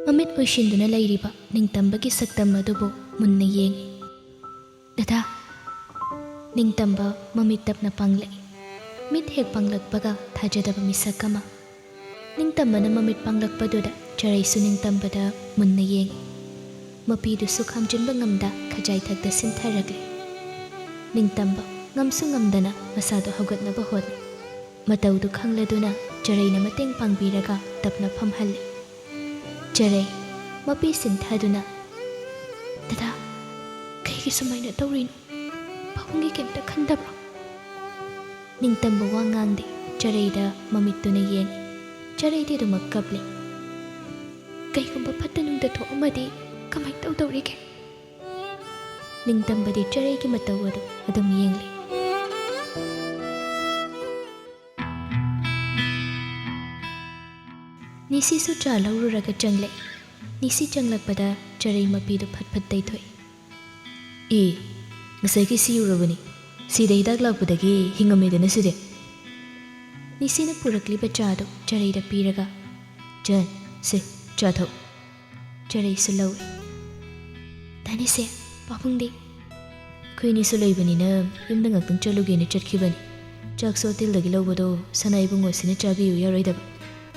ꯃꯃꯤꯠ ꯎꯏꯁꯤꯟꯗꯨꯅ ꯂꯩꯔꯤꯕ ꯅꯤꯡꯇꯝꯕꯒꯤ ꯁꯛꯇꯝ ꯑꯗꯨꯕꯨ ꯃꯨꯟꯅ ꯌꯦꯡꯉꯤ꯫ ꯗꯗꯥ, ꯅꯤꯡꯇꯝꯕ ꯃꯃꯤꯠ ꯇꯞꯅ ꯄꯥꯡꯂꯛꯏ, ꯃꯤꯠ ꯍꯦꯛ ꯄꯥꯡꯂꯛꯄꯒ ꯊꯥꯖꯗꯕ ꯃꯤꯁꯛ ꯑꯃ꯫ ꯅꯤꯡꯇꯝꯕꯅ ꯃꯃꯤꯠ ꯄꯥꯡꯂꯛꯄꯗꯨꯗ ꯆꯔꯩꯁꯨ ꯅꯤꯡꯇꯝꯕꯗ ꯃꯨꯟꯅ ꯌꯦꯡꯉꯤ, ꯃꯄꯤꯗꯨꯁꯨ ꯈꯥꯝꯖꯤꯟꯕ ꯉꯝꯗ ꯈꯖꯥꯏꯊꯛꯇ ꯁꯤꯟꯊꯔꯛꯂꯤ꯫ ꯅꯤꯡꯇꯝꯕ ꯉꯝꯁꯨ ꯉꯝꯗꯅ ꯃꯁꯥꯗꯨ ꯍꯧꯒꯠꯅꯕ ꯍꯣꯠꯅꯩ, ꯃꯇꯧꯗꯨ ꯈꯪꯂꯗꯨꯅ ꯆꯔꯩꯅ ꯃꯇꯦꯡ ꯄꯥꯡꯕꯤꯔꯒ ꯇꯞꯅ ꯐꯝꯍꯜꯂꯤ꯫ ꯆꯔꯩ ꯃꯄꯤ ꯁꯤꯟꯊꯗꯨꯅ, ꯗꯗꯥ, ꯀꯩꯒꯤ ꯁꯨꯃꯥꯏꯅ ꯇꯧꯔꯤꯅꯣ? ꯄꯥꯕꯨꯡꯒꯤ ꯀꯩꯝꯇ ꯈꯟꯗꯕ꯭ꯔꯣ? ꯅꯤꯡꯇꯝꯕ ꯋꯥ ꯉꯥꯡꯗꯦ, ꯆꯔꯩꯗ ꯃꯃꯤꯠꯇꯨꯅ ꯌꯦꯡꯉꯤ꯫ ꯆꯔꯩꯗꯤ ꯑꯗꯨꯃꯛ ꯀꯞꯂꯤ꯫ ꯀꯩꯒꯨꯝꯕ ꯐꯠꯇ ꯅꯨꯡꯗ ꯊꯣꯛꯑꯝꯃꯗꯤ ꯀꯃꯥꯏꯅ ꯇꯧꯗꯧꯔꯤꯒꯦ? ꯅꯤꯡꯇꯝꯕꯗꯤ ꯆꯔꯩꯒꯤ ꯃꯇꯧ ꯑꯗꯨ ꯑꯗꯨꯝ ꯌꯦꯡꯂꯤ꯫ ꯅꯤꯁꯤꯁꯨ ꯆꯥ ꯂꯧꯔꯨꯔꯒ ꯆꯪꯂꯛꯏ꯫ ꯅꯤꯁꯤ ꯆꯪꯂꯛꯄꯗ ꯆꯔꯩ ꯃꯄꯤꯗꯨ ꯐꯠ ꯐꯠ ꯇꯩꯊꯣꯛꯏ꯫ ꯉꯁꯥꯏꯒꯤ ꯁꯤꯌꯨꯔꯕꯅꯤ, ꯁꯤꯗ ꯍꯤꯗꯥꯛ ꯂꯥꯛꯄꯗꯒꯤ ꯍꯤꯡꯉꯝꯃꯦꯗꯅ ꯁꯤꯗꯤ꯫ ꯅꯤꯁꯤꯅ ꯄꯨꯔꯛꯂꯤꯕ ꯆꯥꯗꯨ ꯆꯔꯩꯗ ꯄꯤꯔꯒ, ꯆꯟ, ꯁꯦ, ꯆꯥ ꯊꯛ꯫ ꯆꯔꯩꯁꯨ ꯂꯧꯏ꯫ ꯗꯥꯅꯤꯁꯦ, ꯄꯥꯕꯨꯡꯗꯤ? ꯑꯩꯈꯣꯏꯅꯤꯁꯨ ꯂꯩꯕꯅꯤꯅ ꯌꯨꯝꯗ ꯉꯥꯛꯇꯪ ꯆꯠꯂꯨꯒꯦꯅ ꯆꯠꯈꯤꯕꯅꯤ꯫ ꯆꯥꯛꯁꯨ ꯍꯣꯇꯦꯜꯗꯒꯤ ꯂꯧꯕꯗꯣ ꯁꯅꯥ ꯏꯕꯨꯡꯉꯣꯁꯤꯅ ꯆꯥꯕꯤꯌꯨ ꯌꯥꯔꯣꯏꯗꯕ,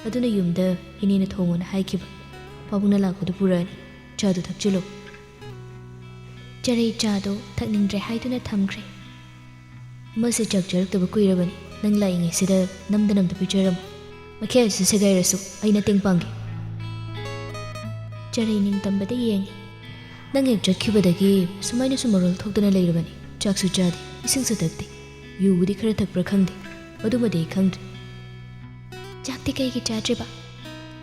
ꯑꯗꯨꯅ ꯌꯨꯝꯗ ꯏꯅꯦꯅ ꯊꯣꯡꯉꯣꯅ ꯍꯥꯏꯈꯤꯕ꯫ ꯄꯥꯕꯨꯡꯅ ꯂꯥꯛꯄꯗꯨ ꯄꯨꯔꯛꯑꯅꯤ, ꯆꯥꯗꯨ ꯊꯛꯆꯤꯜꯂꯨ꯫ ꯆꯔꯩ ꯆꯥꯗꯨ ꯊꯛꯅꯤꯡꯗ꯭ꯔꯦ ꯍꯥꯏꯗꯨꯅ ꯊꯝꯈ꯭ꯔꯦ꯫ ꯑꯃꯁꯦ ꯆꯥꯛ ꯆꯥꯔꯛꯇꯕ ꯀꯨꯏꯔꯕꯅꯤ, ꯅꯪ ꯂꯥꯛꯏꯉꯩꯁꯤꯗ ꯅꯝꯗꯅ ꯑꯝꯇ ꯄꯤꯖꯔꯝꯃꯨ, ꯃꯈꯦꯜꯁꯨ ꯁꯦꯒꯥꯏꯔꯁꯨ ꯑꯩ ꯃꯇꯦꯡ ꯄꯥꯡꯒꯦ꯫ ꯆꯔꯩ ꯅꯤꯡꯇꯝꯕꯗ ꯌꯦꯡꯉꯤ꯫ ꯅꯪ ꯍꯦꯛ ꯆꯠꯈꯤꯕꯗꯒꯤ ꯁꯨꯃꯥꯏꯅꯁꯨ ꯃꯔꯣꯜ ꯊꯣꯛꯇꯅ ꯂꯩꯔꯕꯅꯤ, ꯆꯥꯛꯁꯨ ꯆꯥꯗꯦ, ꯏꯁꯤꯡꯁꯨ ꯊꯛꯇꯦ, ꯌꯨꯕꯨꯗꯤ ꯈꯔ ꯊꯛꯄ꯭ꯔꯥ ꯈꯪꯗꯦ, ꯑꯗꯨꯃꯗꯤ ꯑꯩ ꯈꯪꯗ꯭ꯔꯦ꯫ ꯆꯥꯛꯇꯤ ꯀꯩꯒꯤ ꯆꯥꯗ꯭ꯔꯤꯕ?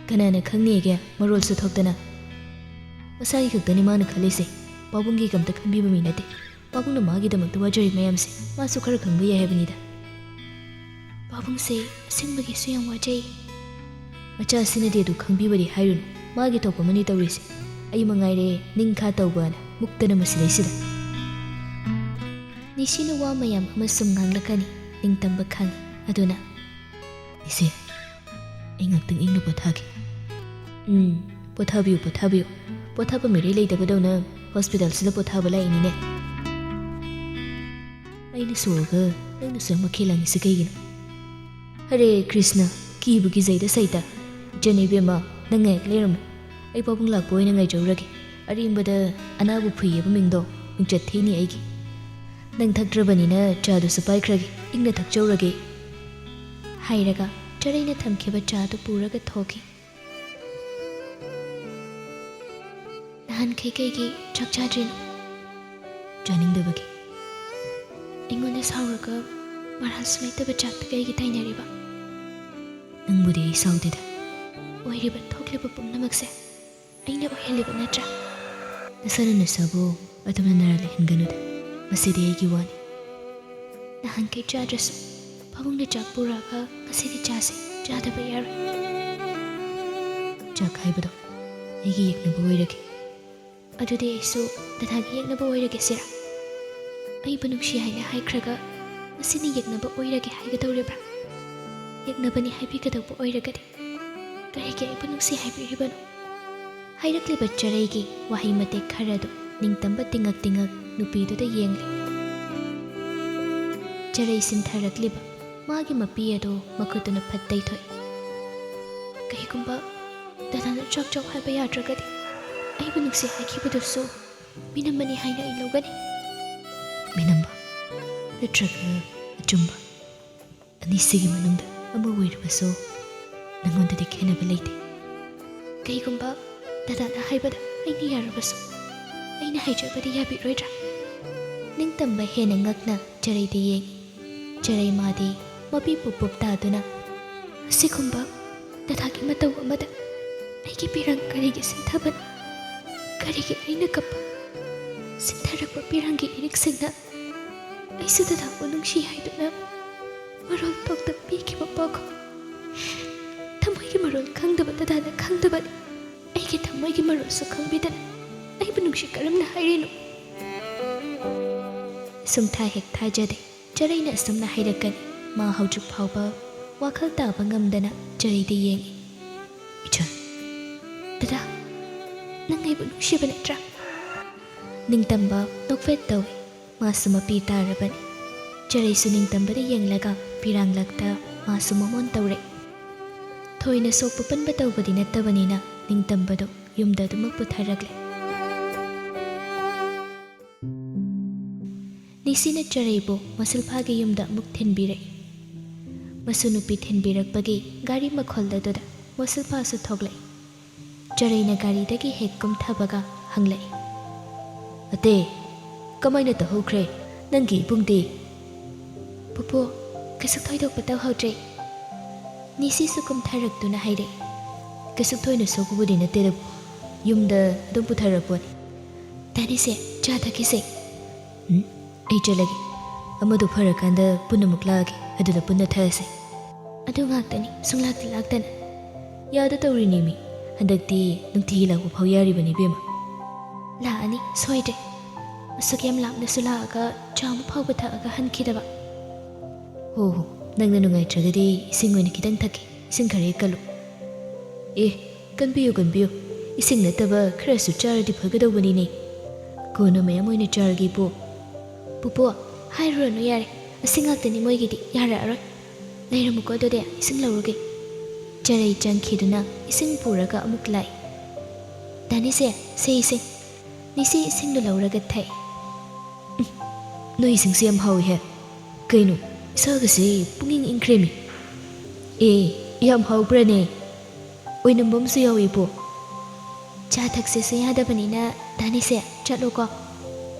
ꯀꯅꯥꯅ ꯈꯪꯅꯤꯒꯦ ꯃꯔꯣꯜꯁꯨ ꯊꯣꯛꯇꯅ? ꯃꯁꯥꯒꯤ ꯈꯛꯇꯅꯤ ꯃꯥꯅ ꯈꯜꯂꯤꯁꯦ, ꯄꯥꯕꯨꯡꯒꯤ ꯀꯝꯇ ꯈꯟꯕꯤꯕ ꯃꯤ ꯅꯠꯇꯦ꯫ ꯄꯥꯕꯨꯡꯅ ꯃꯥꯒꯤꯗꯃꯛꯇ ꯋꯥꯖꯔꯤ ꯃꯌꯥꯝꯁꯦ ꯃꯥꯁꯨ ꯈꯔ ꯈꯪꯕ ꯌꯥꯏ ꯍꯥꯏꯕꯅꯤꯗ꯫ ꯄꯥꯕꯨꯡꯁꯦ ꯑꯁꯦꯡꯕꯒꯤꯁꯨ ꯌꯥꯝ ꯋꯥꯖꯩ꯫ ꯃꯆꯥꯁꯤꯅꯗꯤ ꯑꯗꯨ ꯈꯪꯕꯤꯕꯗꯤ ꯍꯥꯏꯔꯨꯅꯨ, ꯃꯥꯒꯤ ꯊꯣꯛꯄ ꯑꯃꯅꯤ ꯇꯧꯔꯤꯁꯦ, ꯑꯩ ꯃꯉꯥꯏꯔꯦ ꯅꯤꯡꯈꯥ ꯇꯧꯕꯅ ꯃꯨꯛꯇꯅ ꯃꯁꯤꯗꯩꯁꯤꯗ꯫ ꯅꯤꯁꯤꯅ ꯋꯥ ꯃꯌꯥꯝ ꯑꯃ ꯁꯨꯝ ꯉꯥꯡꯂꯛꯀꯅꯤ, ꯅꯤꯡꯇꯝꯕ ꯈꯪꯉꯤ꯫ ꯑꯗꯨꯅ, ꯏꯆꯦ, ꯑꯩ ꯉꯥꯛꯇꯪ ꯏꯪꯅ ꯄꯣꯊꯥꯒꯦ꯫ ꯄꯣꯊꯥꯕꯤꯌꯨ ꯄꯣꯊꯥꯕꯤꯌꯨ, ꯄꯣꯊꯥꯕ ꯃꯤꯔꯩ ꯂꯩꯇꯕꯗꯧꯅ ꯍꯣꯁꯄꯤꯇꯥꯜꯁꯤꯗ ꯄꯣꯊꯥꯕ ꯂꯥꯛꯏꯅꯤꯅꯦ꯫ ꯑꯩꯅ ꯁꯣꯛꯑꯒ ꯅꯪꯅꯁꯨ ꯌꯥꯝ ꯃꯈꯦꯜ ꯂꯥꯡꯉꯤꯁꯤ ꯀꯩꯒꯤꯅꯣ? ꯍꯔꯦ ꯀ꯭ꯔꯤꯁꯅ, ꯀꯤꯕꯨ ꯀꯤꯖꯩꯗ ꯁꯩꯇ꯫ ꯏꯆꯟ ꯏꯕꯦꯝꯃ, ꯅꯪ ꯉꯥꯏꯍꯥꯛ ꯂꯩꯔꯝꯃꯨ, ꯑꯩ ꯄꯥꯕꯨꯡ ꯂꯥꯛꯄ ꯑꯣꯏꯅ ꯉꯥꯏꯖꯧꯔꯒꯦ꯫ ꯑꯔꯦꯝꯕꯗ ꯑꯅꯥꯕ ꯐꯨꯏꯌꯦꯕ ꯃꯤꯡꯗꯣ ꯃꯤꯡꯆꯠ ꯊꯤꯅꯤ ꯑꯩꯒꯤ꯫ ꯅꯪ ꯊꯛꯇ꯭ꯔꯕꯅꯤꯅ ꯆꯥꯗꯨꯁꯨ ꯄꯥꯏꯈ꯭ꯔꯒꯦ, ꯏꯪꯅ ꯊꯛꯆꯧꯔꯒꯦ꯫ ꯍꯥꯏꯔꯒ ꯆꯔꯩꯅ ꯊꯝꯈꯤꯕ ꯆꯥꯗꯨ ꯄꯨꯔꯒ ꯊꯣꯛꯈꯤ꯫ ꯅꯍꯥꯟꯈꯩ ꯀꯩꯒꯤ ꯆꯥꯛ ꯆꯥꯗ꯭ꯔꯤꯅꯣ? ꯆꯥꯅꯤꯡꯗꯕꯒꯤ꯫ ꯑꯩꯉꯣꯟꯗ ꯁꯥꯎꯔꯒ ꯃꯔꯥꯜꯁꯨ ꯂꯩꯇꯕ ꯆꯥꯛꯇ ꯀꯩꯒꯤ ꯇꯥꯏꯅꯔꯤꯕ? ꯅꯪꯕꯨꯗꯤ ꯑꯩ ꯁꯥꯎꯗꯦꯗ꯫ ꯑꯣꯏꯔꯤꯕ ꯊꯣꯛꯂꯤꯕ ꯄꯨꯝꯅꯃꯛꯁꯦ ꯑꯩꯅ ꯑꯣꯏꯍꯜꯂꯤꯕ ꯅꯠꯇ꯭ꯔꯥ? ꯅꯁꯥꯅ ꯅꯁꯥꯕꯨ ꯑꯗꯨꯝꯅ ꯅꯔꯥ ꯂꯩꯍꯟꯒꯅꯨꯗ, ꯃꯁꯤꯗꯤ ꯑꯩꯒꯤ ꯋꯥꯅꯤ꯫ ꯅꯍꯥꯟꯈꯩ ꯆꯥꯗ꯭ꯔꯁꯨ ꯄꯥꯕꯨꯡꯅ ꯆꯥꯛ ꯄꯨꯔꯛꯑꯒ ꯉꯁꯤꯗꯤ ꯆꯥꯁꯦ, ꯆꯥꯗꯕ ꯌꯥꯔꯣꯏ꯫ ꯆꯥꯛ ꯍꯥꯏꯕꯗꯣ ꯑꯩꯒꯤ ꯌꯦꯛꯅꯕ ꯑꯣꯏꯔꯒꯦ꯫ ꯑꯗꯨꯗꯤ ꯑꯩꯁꯨ ꯗꯗꯥꯒꯤ ꯌꯦꯛꯅꯕ ꯑꯣꯏꯔꯒꯦ ꯁꯤꯔꯥ? ꯑꯩꯕꯨ ꯅꯨꯡꯁꯤ ꯍꯥꯏꯅ ꯍꯥꯏꯈ꯭ꯔꯒ ꯉꯁꯤꯅ ꯌꯦꯛꯅꯕ ꯑꯣꯏꯔꯒꯦ ꯍꯥꯏꯒꯗꯧꯔꯤꯕ꯭ꯔꯥ? ꯌꯦꯛꯅꯕꯅꯤ ꯍꯥꯏꯕꯤꯒꯗꯧꯕ ꯑꯣꯏꯔꯒꯗꯤ ꯀꯔꯤꯒꯤ ꯑꯩꯕꯨ ꯅꯨꯡꯁꯤ ꯍꯥꯏꯕꯤꯔꯤꯕꯅꯣ? ꯍꯥꯏꯔꯛꯂꯤꯕ ꯆꯔꯩꯒꯤ ꯋꯥꯍꯩ ꯃꯇꯦꯛ ꯈꯔꯗꯨ ꯅꯤꯡꯇꯝꯕ ꯇꯤꯡꯉꯛ ꯇꯤꯡꯉꯛ ꯅꯨꯄꯤꯗꯨꯗ ꯌꯦꯡꯂꯤ꯫ ꯆꯔꯩ ꯁꯤꯟꯊꯔꯛꯂꯤꯕ ꯃꯥꯒꯤ ꯃꯄꯤ ꯑꯗꯨ ꯃꯈꯨꯠꯇꯨꯅ ꯐꯠ ꯇꯩꯊꯣꯛꯏ꯫ ꯀꯩꯒꯨꯝꯕ ꯗꯗꯥꯅ ꯆꯥꯛ ꯆꯥꯎ ꯍꯥꯏꯕ ꯌꯥꯗ꯭ꯔꯒꯗꯤ ꯑꯩꯕꯨ ꯅꯨꯡꯁꯤ ꯍꯥꯏꯈꯤꯕꯗꯨꯁꯨ ꯃꯤꯅꯝꯕꯅꯤ ꯍꯥꯏꯅ ꯑꯩ ꯂꯧꯒꯅꯤ꯫ ꯃꯤꯅꯝꯕ ꯅꯠꯇ꯭ꯔꯒ ꯑꯆꯨꯝꯕ, ꯑꯅꯤꯁꯤꯒꯤ ꯃꯅꯨꯡꯗ ꯑꯃ ꯑꯣꯏꯔꯕꯁꯨ ꯅꯪꯉꯣꯟꯗꯗꯤ ꯈꯦꯟꯅꯕ ꯂꯩꯇꯦ꯫ ꯀꯩꯒꯨꯝꯕ ꯗꯗꯥꯅ ꯍꯥꯏꯕꯗ ꯑꯩꯅ ꯌꯥꯔꯕꯁꯨ ꯑꯩꯅ ꯍꯥꯏꯖꯕꯗꯤ ꯌꯥꯕꯤꯔꯣꯏꯗ꯭ꯔꯥ? ꯅꯤꯡꯇꯝꯕ ꯍꯦꯟꯅ ꯉꯛꯅ ꯆꯔꯩꯗ ꯌꯦꯡꯉꯤ꯫ ꯆꯔꯩ ꯃꯥꯗꯤ ꯃꯄꯤ ꯄꯨꯞ ꯄꯨꯞ ꯇꯥꯗꯨꯅ, ꯑꯁꯤꯒꯨꯝꯕ ꯗꯗꯥꯒꯤ ꯃꯇꯧ ꯑꯃꯗ ꯑꯩꯒꯤ ꯄꯤꯔꯪ ꯀꯔꯤꯒꯤ ꯁꯤꯟꯊꯕꯅꯣ? ꯀꯔꯤꯒꯤ ꯑꯩꯅ ꯀꯞꯄ? ꯁꯤꯟꯊꯔꯛꯄ ꯄꯤꯔꯪꯒꯤ ꯏꯔꯤꯛꯁꯤꯡꯅ ꯑꯩꯁꯨ ꯗꯗꯥꯕꯨ ꯅꯨꯡꯁꯤ ꯍꯥꯏꯗꯨꯅ ꯃꯔꯣꯜ ꯊꯣꯛꯇ ꯄꯤꯈꯤꯕ ꯄꯥꯎꯈꯨꯝ, ꯊꯃꯣꯏꯒꯤ ꯃꯔꯣꯜ ꯈꯪꯗꯕ ꯗꯗꯥꯅ ꯈꯪꯗꯕꯅꯤ, ꯑꯩꯒꯤ ꯊꯃꯣꯏꯒꯤ ꯃꯔꯣꯜꯁꯨ ꯈꯪꯕꯤꯗꯅ ꯑꯩꯕꯨ ꯅꯨꯡꯁꯤ ꯀꯔꯝꯅ ꯍꯥꯏꯔꯤꯅꯣ? ꯁꯨꯡꯊꯥ ꯍꯦꯛ ꯊꯥꯖꯗꯦ ꯆꯔꯩꯅ ꯑꯁꯨꯝꯅ ꯍꯥꯏꯔꯛꯀꯅꯤ꯫ ꯃꯥ ꯍꯧꯖꯤꯛ ꯐꯥꯎꯕ ꯋꯥꯈꯜ ꯇꯥꯕ ꯉꯝꯗꯅ ꯆꯔꯩꯗ ꯌꯦꯡꯉꯤ꯫ ꯏꯆꯟ, ꯗꯗꯥ, ꯅꯪ ꯑꯩꯕꯨ ꯅꯨꯡꯁꯤꯕ ꯅꯠꯇ꯭ꯔꯥ? ꯅꯤꯡꯇꯝꯕ ꯅꯣꯛꯐꯦꯠ ꯇꯧꯏ, ꯃꯥꯁꯨ ꯃꯄꯤ ꯇꯥꯔꯕꯅꯤ꯫ ꯆꯔꯩꯁꯨ ꯅꯤꯡꯇꯝꯕꯗ ꯌꯦꯡꯂꯒ ꯄꯤꯔꯥꯡꯂꯛꯇ ꯃꯥꯁꯨ ꯃꯃꯣꯟ ꯇꯧꯔꯦ꯫ ꯊꯣꯏꯅ ꯁꯣꯛꯄ ꯄꯟꯕ ꯇꯧꯕꯗꯤ ꯅꯠꯇꯕꯅꯤꯅ ꯅꯤꯡꯇꯝꯕꯗꯣ ꯌꯨꯝꯗ ꯑꯗꯨꯃꯛ ꯄꯨꯊꯔꯛꯂꯦ꯫ ꯅꯤꯁꯤꯅ ꯆꯔꯩꯕꯨ ꯃꯁꯜꯐꯥꯒꯤ ꯌꯨꯝꯗ ꯑꯃꯨꯛ ꯊꯤꯟꯕꯤꯔꯛꯏ꯫ ꯃꯁꯨ ꯅꯨꯄꯤ ꯊꯤꯟꯕꯤꯔꯛꯄꯒꯤ ꯒꯥꯔꯤ ꯃꯈꯣꯜꯗꯨꯗ ꯃꯁꯜꯐꯥꯁꯨ ꯊꯣꯛꯂꯛꯏ꯫ ꯆꯔꯩꯅ ꯒꯥꯔꯤꯗꯒꯤ ꯍꯦꯛ ꯀꯨꯝꯊꯕꯒ ꯍꯪꯂꯛꯏ, "ꯑꯇꯦ, ꯀꯃꯥꯏꯅ ꯇꯧꯍꯧꯈ꯭ꯔꯦ ꯅꯪꯒꯤ ꯏꯕꯨꯡꯗꯤ?" "ꯄꯨꯄꯨ, ꯀꯩꯁꯨ ꯊꯣꯏꯗꯣꯛꯄ ꯇꯧꯍꯧꯗ꯭ꯔꯦ." ꯅꯤꯁꯤꯁꯨ ꯀꯨꯝꯊꯔꯛꯇꯨꯅ ꯍꯥꯏꯔꯛꯏ꯫ "ꯀꯩꯁꯨ ꯊꯣꯏꯅ ꯁꯣꯛꯄꯕꯨꯗꯤ ꯅꯠꯇꯦꯗꯕꯨ, ꯌꯨꯝꯗ ꯑꯗꯨꯝ ꯄꯨꯊꯔꯛꯄꯅꯤ." "ꯗꯥꯅꯤꯁꯦ, ꯆꯥ ꯊꯛꯈꯤꯁꯦ." "ꯑꯩ ꯆꯠꯂꯒꯦ, ꯑꯃꯗꯣ ꯐꯔꯀꯥꯟꯗ ꯄꯨꯟꯅꯃꯨꯛ ꯂꯥꯛꯑꯒꯦ, ꯑꯗꯨꯗ ꯄꯨꯟꯅ ꯊꯛꯑꯁꯦ." "ꯑꯗꯨ ꯉꯥꯛꯇꯅꯤ, ꯁꯨꯡꯂꯥꯛꯇꯤ ꯂꯥꯛꯇꯅ." "ꯌꯥꯗ ꯇꯧꯔꯤꯅꯤ ꯃꯤ, ꯍꯟꯗꯛꯇꯤ ꯅꯨꯡꯇꯤꯒꯤ ꯂꯥꯛꯄ ꯐꯥꯎ ꯌꯥꯔꯤꯕꯅꯤ ꯏꯕꯦꯝꯃ." "ꯂꯥꯛꯑꯅꯤ ꯁꯣꯏꯗ꯭ꯔꯦ, ꯑꯁꯨꯛ ꯌꯥꯝ ꯂꯥꯞꯅꯁꯨ ꯂꯥꯛꯑꯒ ꯆꯥꯃ ꯐꯥꯎꯕ ꯊꯛꯑꯒ ꯍꯟꯈꯤꯗꯕ." "ꯍꯣ ꯍꯣ, ꯅꯪꯅ ꯅꯨꯡꯉꯥꯏꯇ꯭ꯔꯒꯗꯤ ꯏꯁꯤꯡ ꯑꯣꯏꯅ ꯈꯤꯇꯪ ꯊꯛꯀꯦ, ꯏꯁꯤꯡ ꯈꯔ ꯍꯦꯛ ꯀꯜꯂꯨ." "ꯑꯦ, ꯀꯟꯕꯤꯌꯨ ꯀꯟꯕꯤꯌꯨ, ꯏꯁꯤꯡ ꯅꯠꯇꯕ ꯈꯔꯁꯨ ꯆꯥꯔꯗꯤ ꯐꯒꯗꯧꯕꯅꯤꯅꯦ." "ꯀꯣꯟꯅ ꯃꯌꯥꯝ ꯑꯣꯏꯅ ꯆꯥꯔꯒꯦ ꯏꯄꯨ." "ꯄꯨꯄꯨ, ꯍꯥꯏꯔꯨꯔꯅꯨ ꯌꯥꯔꯦ, ꯑꯁꯤ ꯉꯥꯛꯇꯅꯤ ꯃꯣꯏꯒꯤꯗꯤ, ꯌꯥꯔꯛꯑꯔꯣꯏ." "ꯂꯩꯔꯝꯃꯨꯀꯣ ꯑꯗꯨꯗꯤ, ꯏꯁꯤꯡ ꯂꯧꯔꯨꯒꯦ." ꯆꯔꯩ ꯆꯪꯈꯤꯗꯨꯅ ꯏꯁꯤꯡ ꯄꯨꯔꯒ ꯑꯃꯨꯛ ꯂꯥꯛꯏ꯫ "ꯗꯥꯅꯤꯁꯦ, ꯁꯦ ꯏꯁꯤꯡ." ꯅꯤꯁꯤ ꯏꯁꯤꯡꯗꯨ ꯂꯧꯔꯒ ꯊꯛꯏ꯫ "ꯅꯣꯏ ꯏꯁꯤꯡꯁꯦ ꯌꯥꯝ ꯍꯥꯎꯏꯍꯦ, ꯀꯩꯅꯣ ꯏꯁꯥꯒꯁꯦ ꯄꯨꯡꯏꯪ ꯏꯪꯈ꯭ꯔꯦꯃꯤ." "ꯑꯦ, ꯌꯥꯝ ꯍꯥꯎꯕ꯭ꯔꯅꯦ? ꯑꯣꯏꯅꯝꯕ ꯑꯃꯁꯨ ꯌꯥꯎꯏ ꯏꯄꯨ." "ꯆꯥ ꯊꯛꯁꯦꯁꯨ ꯌꯥꯗꯕꯅꯤꯅ ꯗꯥꯅꯤꯁꯦ ꯆꯠꯂꯣꯀꯣ."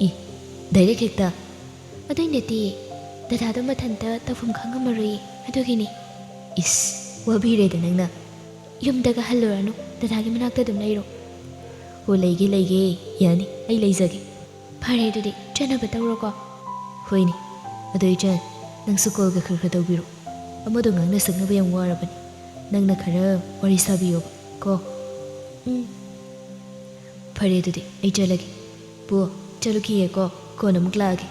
"ꯏ, ꯗꯥꯏꯔꯦꯛ ꯍꯦꯛꯇ?" "ꯑꯗꯨꯏ ꯅꯠꯇꯦꯌꯦ, ꯗꯗꯥꯗꯣ ꯃꯊꯟꯇ ꯇꯧꯐꯝ ꯈꯪꯉꯝꯃꯔꯣꯏꯌꯦ, ꯑꯗꯨꯒꯤꯅꯤ." "ꯏꯁ, ꯋꯥꯕꯤꯔꯦꯗ ꯅꯪꯅ." "ꯌꯨꯝꯗꯒ ꯍꯜꯂꯨꯔꯅꯨ, ꯗꯗꯥꯒꯤ ꯃꯅꯥꯛꯇ ꯑꯗꯨꯝ ꯂꯩꯔꯣ." "ꯍꯣ, ꯂꯩꯒꯦ ꯂꯩꯒꯦ, ꯌꯥꯅꯤ, ꯑꯩ ꯂꯩꯖꯒꯦ." "ꯐꯔꯦ ꯑꯗꯨꯗꯤ, ꯆꯠꯅꯕ ꯇꯧꯔꯣꯀꯣ." "ꯍꯣꯏꯅꯦ, ꯑꯗꯣ ꯏꯆꯟ, ꯅꯪꯁꯨ ꯀꯣꯜꯒ ꯈꯔ ꯈꯔ ꯇꯧꯕꯤꯔꯣ, ꯑꯃꯗꯣ ꯉꯥꯡꯅ ꯁꯛꯅꯕ ꯌꯥꯝ ꯋꯥꯔꯕꯅꯤ, ꯅꯪꯅ ꯈꯔ ꯋꯥꯔꯤ ꯁꯥꯕꯤꯌꯣꯕ ꯀꯣ." "ꯐꯔꯦ ꯑꯗꯨꯗꯤ, ꯑꯩ ꯆꯠꯂꯒꯦ꯫ ꯄꯨ, ꯆꯠꯂꯨꯈꯤꯒꯦꯀꯣ, ꯀꯣꯟꯅ ꯑꯃꯨꯛ ꯂꯥꯛꯑꯒꯦ."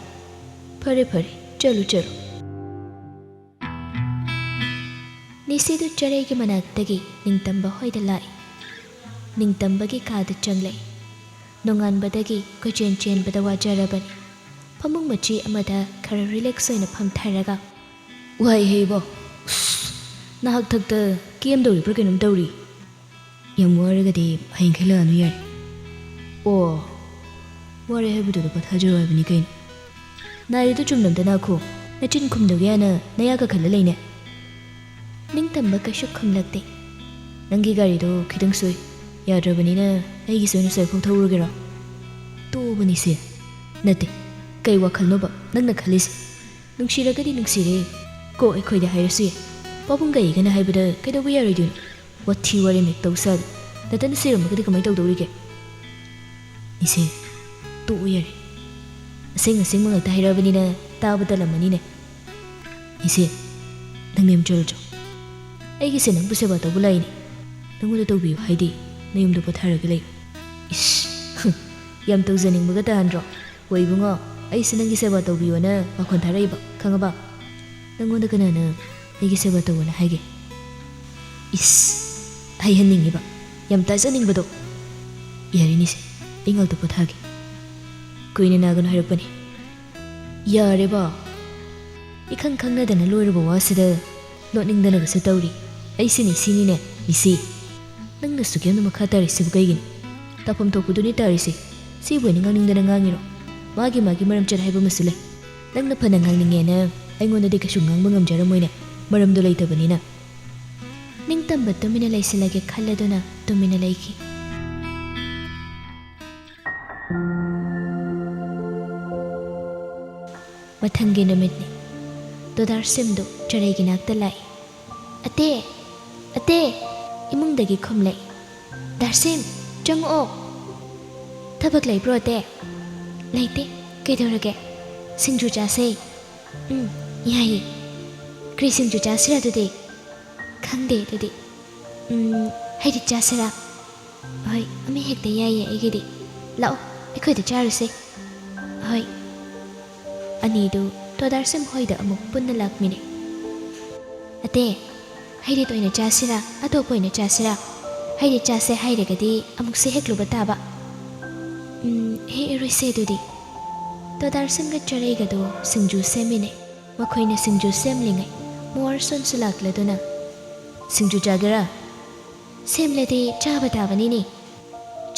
"ꯐꯔꯦ ꯐꯔꯦ, ꯆꯠꯂꯨ ꯆꯠꯂꯨ." ꯅꯤꯁꯤꯗꯨ ꯆꯔꯩꯒꯤ ꯃꯅꯥꯛꯇꯒꯤ ꯅꯤꯡꯇꯝꯕ ꯍꯣꯏꯗ ꯂꯥꯛꯏ꯫ ꯅꯤꯡꯇꯝꯕꯒꯤ ꯀꯥꯗ ꯆꯪꯂꯛꯏ꯫ ꯅꯣꯡꯉꯥꯟꯕꯗꯒꯤ ꯀꯣꯏꯆꯦꯟ ꯆꯦꯟꯕꯗ ꯋꯥꯖꯔꯕꯅꯤ꯫ ꯐꯃꯨꯡ ꯃꯆꯤ ꯑꯃꯗ ꯈꯔ ꯔꯤꯂꯦꯛꯁ ꯑꯣꯏꯅ ꯐꯝꯊꯔꯒ, "ꯋꯥꯏꯍꯦ ꯏꯕꯣ, ꯅꯍꯥꯛ ꯊꯛꯇ ꯀꯦꯝꯗꯧꯔꯤꯕ꯭ꯔꯥ ꯀꯩꯅꯣꯝ ꯇꯧꯔꯤ." "ꯌꯥꯝ ꯋꯥꯔꯒꯗꯤ ꯍꯌꯦꯡꯈꯩ ꯂꯥꯛꯑꯅꯨ ꯌꯥꯔꯦ." "ꯑꯣ, ꯋꯥꯔꯦ ꯍꯥꯏꯕꯗꯨꯗ ꯄꯣꯊꯥꯖꯔꯣ ꯍꯥꯏꯕꯅꯤ ꯀꯩꯅꯣ." "ꯅꯥꯔꯤꯗꯨ ꯆꯨꯝꯅꯝꯗ ꯅꯥꯈꯣ, ꯅꯆꯤꯟ ꯈꯨꯝꯗꯧꯒꯦ ꯍꯥꯏꯅ ꯅꯌꯥꯒ ꯈꯜꯂ ꯂꯩꯅꯦ." ꯅꯤꯡꯇꯝꯕ ꯀꯩꯁꯨ ꯈꯨꯝꯂꯛꯇꯦ꯫ "ꯅꯪꯒꯤ ꯒꯥꯔꯤꯗꯣ ꯈꯤꯇꯪ ꯁꯣꯏ, ꯌꯥꯗ꯭ꯔꯕꯅꯤꯅ ꯑꯩꯒꯤꯁꯨ ꯑꯣꯏꯅ ꯁ꯭ꯋꯥꯏꯐꯥꯎ ꯊꯧꯔꯨꯒꯦꯔꯣ?" "ꯇꯣꯛꯑꯕꯅꯤꯁꯦ." "ꯅꯠꯇꯦ, ꯀꯩ ꯋꯥꯈꯜꯅꯣꯕ ꯅꯪꯅ ꯈꯜꯂꯤꯁꯦ? ꯅꯨꯡꯁꯤꯔꯒꯗꯤ ꯅꯨꯡꯁꯤꯔꯦ, ꯀꯣ ꯑꯩꯈꯣꯏꯗ ꯍꯥꯏꯔꯁꯨ ꯌꯥꯏ, ꯄꯥꯕꯨꯡꯒ ꯑꯩꯒꯅ ꯍꯥꯏꯕꯗ ꯀꯩꯗꯧꯕ ꯌꯥꯔꯣꯏꯗꯣꯏꯅꯣ? ꯋꯥꯊꯤ ꯋꯥꯔꯦꯝ ꯍꯦꯛ ꯇꯧ ꯁꯥꯗ, ꯅꯇꯅ ꯁꯤꯔꯝꯃꯒꯗꯤ ꯀꯃꯥꯏꯅ ꯇꯧꯗꯧꯔꯤꯒꯦ?" "ꯏꯁꯦ, ꯇꯣꯛꯎ ꯌꯥꯔꯦ, ꯑꯁꯦꯡ ꯑꯁꯦꯡꯕ ꯉꯥꯛꯇ ꯍꯥꯏꯔꯛꯑꯕꯅꯤꯅ ꯇꯥꯕ ꯇꯜꯂꯝꯃꯅꯤꯅꯦ." "ꯏꯁꯦ, ꯅꯪ ꯃꯌꯨꯝ ꯆꯠꯂꯨꯆꯣ, ꯑꯩꯒꯤꯁꯦ ꯅꯪꯕꯨ ꯁꯦꯕꯥ ꯇꯧꯕ ꯂꯥꯛꯏꯅꯦ, ꯅꯪꯉꯣꯟꯗ ꯇꯧꯕꯤꯌꯨ ꯍꯥꯏꯗꯤ ꯅꯌꯨꯝꯗ ꯄꯣꯊꯥꯔꯒ ꯂꯩꯌꯨ." "ꯏꯁ, ꯌꯥꯝ ꯇꯧꯖꯅꯤꯡꯕꯒ ꯇꯥꯍꯟꯗ꯭ꯔꯣ? ꯍꯣꯏ ꯏꯕꯨꯡꯉꯣ, ꯑꯩꯁꯦ ꯅꯪꯒꯤ ꯁꯦꯕా ꯇꯧꯕꯤꯌꯣꯅ ꯄꯥꯈꯣꯟ ꯊꯥꯔꯛꯏꯕ, ꯈꯪꯉꯕ? ꯅꯪꯉꯣꯟꯗ ꯀꯅꯥꯅ ꯑꯩꯒꯤ ꯁꯦꯕꯥ ꯇꯧꯋꯣꯅ ꯍꯥꯏꯒꯦ?" "ꯏꯁ, ꯍꯩꯍꯟꯅꯤꯡꯉꯤꯕ, ꯌꯥꯝ ꯇꯥꯖꯅꯤꯡꯕꯗꯣ." "ꯌꯥꯔꯤꯅꯤꯁꯦ, ꯑꯩ ꯉꯥꯛꯇ ꯄꯣꯊꯥꯒꯦ, ꯀꯨꯏꯅ ꯅꯥꯒꯅꯨ ꯍꯥꯏꯔꯛꯄꯅꯤ." "ꯌꯥꯔꯦꯕ, ꯏꯈꯪ ꯈꯪꯅꯗꯅ ꯂꯣꯏꯔꯕ ꯋꯥꯁꯤꯗ ꯂꯣꯠꯅꯤꯡꯗꯅꯒꯁꯨ ꯇꯧꯔꯤ. ꯑꯩꯁꯦ ꯅꯤꯁꯤꯅꯤꯅꯦ, ꯅꯤꯁꯤ. ꯅꯪꯅ ꯁꯨꯛ ꯌꯥꯝꯅ ꯃꯈꯥ ꯇꯥꯔꯤꯁꯤꯕꯨ ꯀꯩꯒꯤꯅꯣ? ꯇꯥꯐꯝ ꯊꯣꯛꯄꯗꯨꯅꯤ ꯇꯥꯔꯤꯁꯦ. ꯁꯤꯕꯨ ꯑꯩꯅ ꯉꯥꯡꯅꯤꯡꯗꯅ ꯉꯥꯡꯉꯤꯔꯣ? ꯃꯥꯒꯤ ꯃꯔꯝꯆꯠ ꯍꯥꯏꯕ ꯑꯃꯁꯨ ꯂꯩ. ꯅꯪꯅ ꯐꯅ ꯉꯥꯡꯅꯤꯡꯉꯦꯅ ꯑꯩꯉꯣꯟꯗꯗꯤ ꯀꯩꯁꯨ ꯉꯥꯡꯕ ꯉꯝꯖꯔꯝꯃꯣꯏꯅꯦ, ꯃꯔꯝꯗꯣ ꯂꯩꯇꯕꯅꯤꯅ." ꯅꯤꯡꯇꯝꯕ ꯇꯨꯃꯤꯟꯅ ꯂꯩꯁꯤꯜꯂꯒꯦ ꯈꯜꯂꯗꯨꯅ ꯇꯨꯃꯤꯟꯅ ꯂꯩꯈꯤ꯫ ꯃꯊꯪꯒꯤ ꯅꯨꯃꯤꯠꯅꯤ꯫ ꯗꯣꯗꯥꯔꯁꯤꯝꯗꯨ ꯆꯔꯩꯒꯤ ꯅꯥꯛꯇ ꯂꯥꯛꯏ꯫ "ꯑꯇꯦ, ꯑꯇꯦ!" ꯏꯃꯨꯡꯗꯒꯤ ꯈꯨꯝꯂꯛꯏ꯫ "ꯗꯥꯔꯁꯤꯝ, ꯆꯪꯉꯛꯑꯣ." "ꯊꯕꯛ ꯂꯩꯕ꯭ꯔꯣ ꯑꯇꯦ?" "ꯂꯩꯇꯦ, ꯀꯩꯗꯧꯔꯒꯦ? ꯁꯤꯡꯖꯨ ꯆꯥꯁꯦ." "ꯌꯥꯏꯌꯦ, ꯀꯔꯤ ꯁꯤꯡꯖꯨ ꯆꯥꯁꯤꯔꯥ ꯑꯗꯨꯗꯤ?" "ꯈꯪꯗꯦ ꯑꯗꯨꯗꯤ, ꯍꯩꯔꯤꯠ ꯆꯥꯁꯤꯔꯥ?" "ꯍꯣꯏ, ꯑꯃ ꯍꯦꯛꯇ ꯌꯥꯏꯌꯦ ꯑꯩꯒꯤꯗꯤ, ꯂꯥꯛꯑꯣ ꯑꯩꯈꯣꯏꯗ ꯆꯥꯔꯨꯁꯦ." "ꯍꯣꯏ." ꯑꯅꯤꯗꯨ ꯗꯣꯗꯥꯔꯁꯤꯝ ꯍꯣꯏꯗ ꯑꯃꯨꯛ ꯄꯨꯟꯅ ꯂꯥꯛꯃꯤꯟꯅꯩ꯫ "ꯑꯇꯦ, ꯍꯩꯔꯤꯠ ꯑꯣꯏꯅ ꯆꯥꯁꯤꯔꯥ, ꯑꯇꯣꯞꯄ ꯑꯣꯏꯅ ꯆꯥꯁꯤꯔꯥ?" ꯍꯩꯗꯤ ꯆꯥꯁꯦ ꯍꯥꯏꯔꯒꯗꯤ ꯑꯃꯨꯛꯁꯦ ꯍꯦꯛꯂꯨꯕ ꯇꯥꯕ ꯍꯦꯛꯑꯔꯣꯏꯁꯦ ꯑꯗꯨꯗꯤ ꯇꯣꯗꯥꯔꯁꯟꯒ ꯆꯔꯩꯒꯗꯣ ꯁꯤꯡꯖꯨ ꯁꯦꯝꯃꯤꯅꯦ ꯃꯈꯣꯏꯅ ꯁꯤꯡꯖꯨ ꯁꯦꯝꯂꯤꯉꯩ ꯃꯣꯔꯁꯣꯟꯁꯨ ꯂꯥꯛꯂꯗꯨꯅ ꯁꯤꯡꯖꯨ ꯆꯥꯒꯦꯔꯥ ꯁꯦꯝꯂꯗꯤ ꯆꯥꯕ ꯇꯥꯕꯅꯤꯅꯦ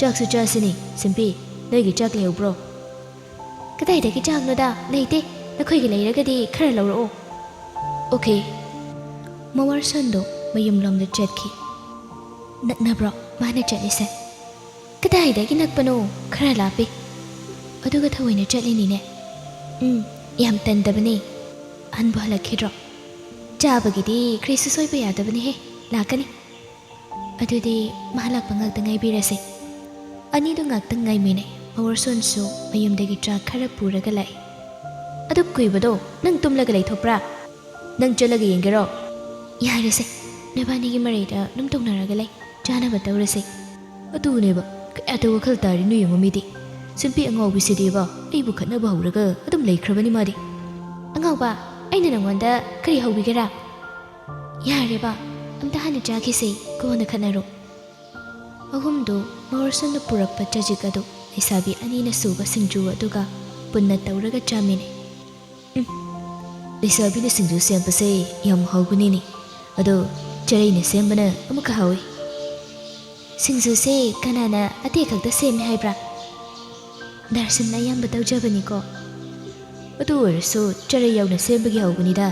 ꯆꯥꯛꯁꯨ ꯆꯥꯁꯤꯅꯤ ꯁꯤꯝꯄꯤ ꯅꯣꯏꯒꯤ ꯆꯥꯛ ꯂꯩꯍꯧꯕ꯭ꯔꯣ ꯀꯗꯥꯏꯗꯒꯤ ꯆꯥꯛꯅꯣꯗ ꯂꯩꯇꯦ ꯅꯈꯣꯏꯒꯤ ꯂꯩꯔꯒꯗꯤ ꯈꯔ ꯂꯧꯔꯛꯑꯣ ꯑꯣꯀꯦ ꯃꯣꯔꯁꯣꯟꯗꯣ ꯃꯌꯨꯝꯂꯣꯝꯗ ꯆꯠꯈꯤ ꯅꯛꯅꯕ꯭ꯔꯣ ꯃꯥꯅ ꯆꯠꯂꯤꯁꯦ ꯀꯗꯥꯏꯗꯒꯤ ꯅꯛꯄꯅꯣ ꯈꯔ ꯂꯥꯞꯄꯤ ꯑꯗꯨꯒ ꯊꯑꯣꯏꯅ ꯆꯠꯂꯤꯅꯤꯅꯦ ꯌꯥꯝ ꯇꯟꯗꯕꯅꯦ ꯍꯟꯕꯨ ꯍꯜꯂꯛꯈꯤꯗ꯭ꯔꯣ ꯆꯥꯕꯒꯤꯗꯤ ꯀꯔꯤꯁꯨ ꯁꯣꯏꯕ ꯌꯥꯗꯕꯅꯤꯍꯦ ꯂꯥꯛꯀꯅꯤ ꯑꯗꯨꯗꯤ ꯃꯥ ꯂꯥꯛꯄ ꯉꯥꯛꯇ ꯉꯥꯏꯕꯤꯔꯁꯦ ꯑꯅꯤꯗꯣ ꯉꯥꯛꯇꯪ ꯉꯥꯏꯃꯤꯟꯅꯩ ꯃꯣꯔꯁꯣꯟꯁꯨ ꯃꯌꯨꯝꯗꯒꯤ ꯆꯥꯛ ꯈꯔ ꯄꯨꯔꯒ ꯂꯥꯛꯏ ꯑꯗꯨ ꯀꯨꯏꯕꯗꯣ ꯅꯪ ꯇꯨꯝꯂꯒ ꯂꯩꯊꯣꯛꯄ꯭ꯔꯥ ꯅꯪ ꯆꯠꯂꯒ ꯌꯦꯡꯒꯦꯔꯣ ꯌꯥꯔꯦꯁꯦ ꯅꯕꯥꯅꯤꯒꯤ ꯃꯔꯩꯗ ꯑꯗꯨꯝ ꯇꯧꯅꯔꯒ ꯂꯩ ꯆꯥꯅꯕ ꯇꯧꯔꯁꯦ ꯑꯗꯨꯅꯦꯕ ꯀꯌꯥꯇ ꯋꯥꯈꯜ ꯇꯥꯔꯤꯅꯣ ꯌꯦꯡꯉꯣ ꯃꯤꯗꯤ ꯁꯤꯝꯄꯤ ꯑꯉꯥꯎꯕꯤꯁꯤꯗꯤꯕ ꯑꯩꯕꯨ ꯈꯠꯅꯕ ꯍꯧꯔꯒ ꯑꯗꯨꯝ ꯂꯩꯈ꯭ꯔꯕꯅꯤ ꯃꯥꯗꯤ ꯑꯉꯥꯎꯕ ꯑꯩꯅ ꯅꯪꯉꯣꯟꯗ ꯀꯔꯤ ꯍꯧꯕꯤꯒꯦꯔꯥ ꯌꯥꯔꯦꯕ ꯑꯝꯇ ꯍꯥꯟꯅ ꯆꯥꯈꯤꯁꯦ ꯀꯣꯟꯅ ꯈꯠꯅꯔꯣ ꯑꯍꯨꯝꯗꯣ ꯃꯣꯔꯁꯣꯟꯅ ꯄꯨꯔꯛꯄ ꯆꯖꯤꯛ ꯑꯗꯨ ꯂꯩꯁꯥꯕꯤ ꯑꯅꯤꯅ ꯁꯨꯕ ꯁꯤꯡꯖꯨ ꯑꯗꯨꯒ ꯄꯨꯟꯅ ꯇꯧꯔꯒ ꯆꯥꯃꯤꯟꯅꯩ ꯂꯩꯁꯥꯕꯤꯅ ꯁꯤꯡꯖꯨ ꯁꯦꯝꯕꯁꯦ ꯌꯥꯝ ꯍꯥꯎꯕꯅꯤꯅꯦ ꯑꯗꯣ ꯆꯔꯩꯅ ꯁꯦꯝꯕꯅ ꯑꯃꯨꯛꯀ ꯍꯥꯎꯏ ꯁꯤꯡꯖꯨꯁꯦ ꯀꯅꯥꯅ ꯑꯇꯩ ꯈꯛꯇ ꯁꯦꯝꯃꯦ ꯍꯥꯏꯕ꯭ꯔꯥ ꯗꯥꯔꯁꯟꯅ ꯑꯌꯥꯝꯕ ꯇꯧꯖꯕꯅꯤꯀꯣ ꯑꯗꯨ ꯑꯣꯏꯔꯁꯨ ꯆꯔꯩ ꯌꯥꯎꯅ ꯁꯦꯝꯕꯒꯤ ꯍꯧꯕꯅꯤꯗ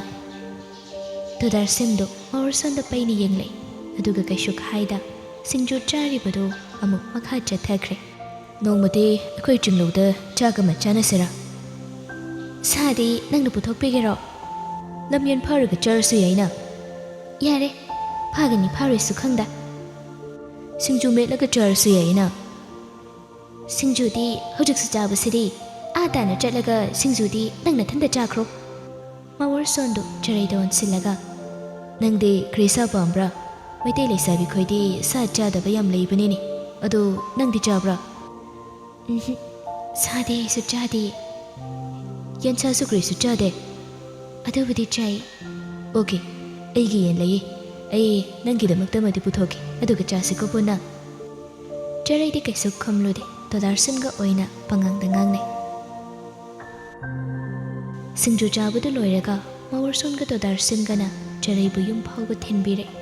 ꯇꯣꯗꯥꯔꯁꯦꯝꯗꯣ ꯃꯣꯔꯁꯣꯟꯗ ꯄꯩꯅ ꯌꯦꯡꯂꯛꯏ ꯑꯗꯨꯒ ꯀꯩꯁꯨ ꯍꯥꯏꯗ ꯁꯤꯡꯖꯨ ꯆꯥꯔꯤꯕꯗꯣ ꯑꯃꯨꯛ ꯃꯈꯥ ꯆꯠꯊꯈ꯭ꯔꯦ ꯅꯣꯡꯃꯗꯤ ꯑꯩꯈꯣꯏ ꯆꯤꯡꯂꯧꯗ ꯆꯥꯛ ꯑꯃ ꯆꯥꯅꯁꯤꯔꯥ ꯁꯥꯗꯤ ꯅꯪꯅ ꯄꯨꯊꯣꯛꯄꯤꯒꯦꯔꯣ ꯂꯝꯌꯦꯟ ꯐꯥꯔꯒ ꯆꯥꯔꯁꯨ ꯌꯥꯏꯅ ꯌꯥꯔꯦ ꯐꯥꯒꯅꯤ ꯐꯥꯔꯣꯏꯁꯨ ꯈꯪꯗ ꯁꯤꯡꯖꯨ ꯃꯦꯠꯂꯒ ꯆꯥꯔꯁꯨ ꯌꯥꯏꯅ ꯁꯤꯡꯖꯨꯗꯤ ꯍꯧꯖꯤꯛꯁꯨ ꯆꯥꯕꯁꯤꯗꯤ ꯑꯥ ꯇꯥꯅ ꯆꯠꯂꯒ ꯁꯤꯡꯖꯨꯗꯤ ꯅꯪ ꯅꯊꯟꯇ ꯆꯥꯈ꯭ꯔꯣ ꯃꯣꯔꯁꯣꯟꯗꯣ ꯆꯔꯩꯗ ꯑꯣꯟꯁꯤꯜꯂꯒ ꯅꯪꯗꯤ ꯀꯔꯤ ꯁꯥ ꯄꯥꯝꯕ꯭ꯔꯥ ꯃꯩꯇꯩ ꯂꯩꯁꯥꯕꯤ ꯈꯣꯏꯗꯤ ꯁꯥ ꯆꯥꯗꯕ ꯌꯥꯝ ꯂꯩꯕꯅꯤꯅꯦ ꯑꯗꯣ ꯅꯪꯗꯤ ꯆꯥꯕ꯭ꯔꯥ ꯁꯥꯗꯤ ꯑꯩꯁꯨ ꯆꯥꯗꯦ ꯌꯦꯟꯁꯥꯁꯨ ꯀꯔꯤꯁꯨ ꯆꯥꯗꯦ ꯑꯗꯨꯕꯨꯗꯤ ꯆꯥꯏ ꯑꯣꯀꯦ ꯑꯩꯒꯤ ꯌꯦꯟ ꯂꯩꯌꯦ ꯑꯩ ꯅꯪꯒꯤꯗꯃꯛꯇ ꯑꯃꯗꯤ ꯄꯨꯊꯣꯛꯀꯦ ꯑꯗꯨꯒ ꯆꯥꯁꯤꯀꯣ ꯄꯨꯟꯅ ꯆꯔꯩꯗꯤ ꯀꯩꯁꯨ ꯈꯨꯝꯂꯨꯗꯦ ꯇꯣꯗꯥꯔꯁꯟꯒ ꯑꯣꯏꯅ ꯄꯉꯥꯡꯗ ꯉꯥꯡꯅꯩ ꯁꯤꯡꯖꯨ ꯆꯥꯕꯗꯨ ꯂꯣꯏꯔꯒ ꯃꯣꯔꯁꯣꯟꯒ ꯇꯣꯗꯥꯔꯁꯟꯒꯅ ꯆꯔꯩꯕꯨ ꯌꯨꯝ ꯐꯥꯎꯕ ꯊꯤꯟꯕꯤꯔꯛꯏ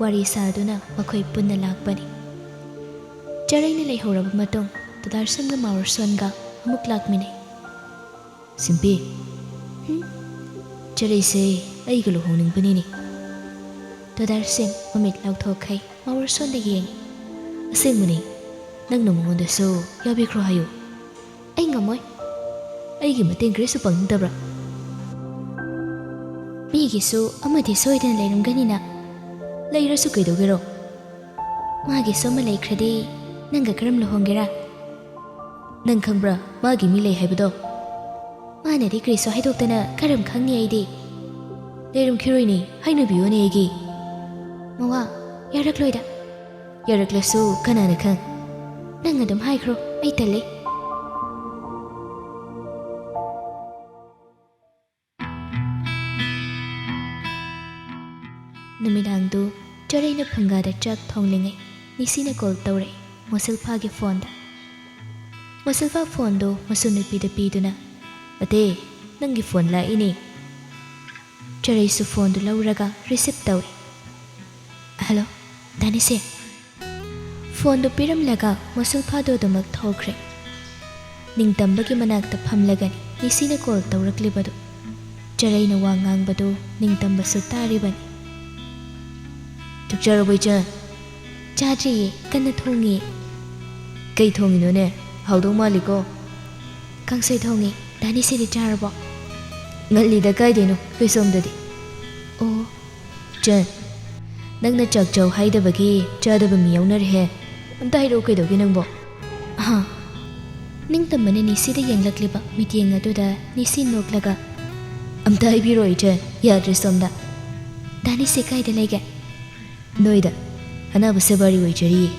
ꯋꯥꯔꯤ ꯁꯥꯗꯨꯅ ꯃꯈꯣꯏ ꯄꯨꯟꯅ ꯂꯥꯛꯄꯅꯤ ꯆꯔꯩꯅ ꯂꯩꯍꯧꯔꯕ ꯃꯇꯨꯡ ꯇꯣꯗꯥꯔꯁꯟꯒ ꯃꯣꯔꯁꯣꯟꯒ ꯑꯃꯨꯛ ꯂꯥꯛꯃꯤꯟꯅꯩ ꯁꯤꯝꯄꯤ ꯆꯔꯩꯁꯦ ꯑꯩꯒ ꯂꯨꯍꯣꯡꯅꯤꯡꯕꯅꯤꯅꯦ ꯇꯣꯗꯥꯔꯁꯟ ꯃꯃꯤꯠ ꯂꯥꯎꯊꯣꯛꯈꯩ ꯃꯣꯔꯁꯣꯟꯗ ꯌꯦꯡꯉꯤ ꯑꯁꯦꯡꯕꯅꯤ ꯅꯪꯅ ꯃꯉꯣꯟꯗꯁꯨ ꯌꯥꯕꯤꯈ꯭ꯔꯣ ꯍꯥꯏꯌꯨ ꯑꯩ ꯉꯝꯃꯣꯏ ꯑꯩꯒꯤ ꯃꯇꯦꯡ ꯀꯔꯤꯁꯨ ꯄꯥꯡꯅꯤꯡꯗꯕ꯭ꯔꯥ ꯃꯤꯒꯤꯁꯨ ꯑꯃꯗꯤ ꯁꯣꯏꯗꯅ ꯂꯩꯔꯝꯒꯅꯤꯅ ꯂꯩꯔꯁꯨ ꯀꯩꯗꯧꯒꯦꯔꯣ ꯃꯥꯒꯤꯁꯨ ꯑꯃ ꯂꯩꯈ꯭ꯔꯗꯤ ꯅꯪꯒ ꯀꯔꯝ ꯂꯨꯍꯣꯡꯒꯦꯔꯥ ꯅꯪ ꯈꯪꯕ꯭ꯔꯥ ꯃꯥꯒꯤ ꯃꯤ ꯂꯩ ꯍꯥꯏꯕꯗꯣ ꯃꯥꯅꯗꯤ ꯀꯔꯤꯁꯨ ꯍꯥꯏꯗꯣꯛꯇꯅ ꯀꯔꯝ ꯈꯪꯅꯤ ꯑꯩꯗꯤ ꯂꯩꯔꯝꯈꯤꯔꯣꯏꯅꯦ ꯍꯥꯏꯅꯕꯤꯌꯣꯅꯦ ꯑꯩꯒꯤ ꯃꯋꯥ ꯌꯥꯔꯛꯂꯣꯏꯗ ꯌꯥꯔꯛꯂꯁꯨ ꯀꯅꯥꯅ ꯈꯪ ꯅꯪ ꯑꯗꯨꯝ ꯍꯥꯏꯈ꯭ꯔꯣ ꯑꯩ ꯇꯜꯂꯦ ꯅꯨꯃꯤꯗꯥꯡꯗꯨ ꯆꯔꯩꯅ ꯐꯨꯡꯒꯥꯗ ꯆꯥꯛ ꯊꯣꯡꯂꯤꯉꯩ ꯅꯤꯁꯤꯅ ꯀꯣꯜ ꯇꯧꯔꯛꯏ ꯃꯣꯁꯤꯜꯐꯥꯒꯤ ꯐꯣꯟꯗ ꯃꯣꯁꯤꯜꯐꯥ ꯐꯣꯟꯗꯣ ꯃꯁꯨ ꯅꯨꯄꯤꯗ ꯄꯤꯗꯨꯅ ꯑꯇꯦ ꯅꯪꯒꯤ ꯐꯣꯟ ꯂꯥꯛꯏꯅꯦ ꯆꯔꯩꯁꯨ ꯐꯣꯟꯗꯨ ꯂꯧꯔꯒ ꯔꯤꯁꯤꯞ ꯇꯧꯏ ꯍꯜꯂꯣ ꯗꯥꯅꯤꯁꯦ ꯐꯣꯟꯗꯨ ꯄꯤꯔꯝꯂꯒ ꯃꯣꯁꯤꯜꯐꯥꯗꯣ ꯑꯗꯨꯃꯛ ꯊꯣꯛꯈ꯭ꯔꯦ ꯅꯤꯡꯇꯝꯕꯒꯤ ꯃꯅꯥꯛꯇ ꯐꯝꯂꯒꯅꯤ ꯅꯤꯁꯤꯅ ꯀꯣꯜ ꯇꯧꯔꯛꯂꯤꯕꯗꯨ ꯆꯔꯩꯅ ꯋꯥ ꯉꯥꯡꯕꯗꯨ ꯅꯤꯡꯇꯝꯕꯁꯨ ꯇꯥꯔꯤꯕꯅꯤ ꯆꯥꯛ ꯆꯥꯔꯕꯣ ꯏꯆꯟ ꯆꯥꯗ꯭ꯔꯤꯌꯦ ꯀꯟꯅ ꯊꯣꯡꯉꯤ ꯀꯩ ꯊꯣꯡꯉꯤꯅꯣꯅꯦ ꯍꯥꯎꯗꯧ ꯃꯥꯜꯂꯤꯀꯣ ꯀꯥꯡꯁꯣꯏ ꯊꯣꯡꯉꯤ ꯗꯥꯅꯤꯁꯤꯗꯤ ꯆꯥꯔꯕꯣ ꯉꯜꯂꯤꯗ ꯀꯥꯏꯗꯩꯅꯣ ꯑꯩꯈꯣꯏ ꯁꯣꯝꯗꯗꯤ ꯑꯣ ꯏꯆꯟ ꯅꯪꯅ ꯆꯥꯛ ꯆꯥꯎ ꯍꯥꯏꯗꯕꯒꯤ ꯆꯥꯗꯕ ꯃꯤ ꯌꯥꯎꯅꯔꯦꯍꯦ ꯑꯝꯇ ꯍꯥꯏꯔꯛꯑꯣ ꯀꯩꯗꯧꯒꯦ ꯅꯪꯕꯣ ꯅꯤꯡꯇꯝꯕꯅ ꯅꯤꯁꯤꯗ ꯌꯦꯡꯂꯛꯂꯤꯕ ꯃꯤꯠꯌꯦꯡ ꯑꯗꯨꯗ ꯅꯤꯁꯤ ꯅꯣꯛꯂꯒ ꯑꯝꯇ ꯍꯥꯏꯕꯤꯔꯣ ꯏꯆꯟ ꯌꯥꯗ꯭ꯔꯦ ꯁꯣꯝꯗ ꯗꯥꯅꯤꯁꯤ ꯀꯥꯏꯗ ꯂꯩꯒꯦ ꯅꯣꯏꯗ ꯑꯅꯥꯕ ꯁꯦꯕꯥꯔꯤ ꯑꯣꯏꯖꯔꯤꯌꯦ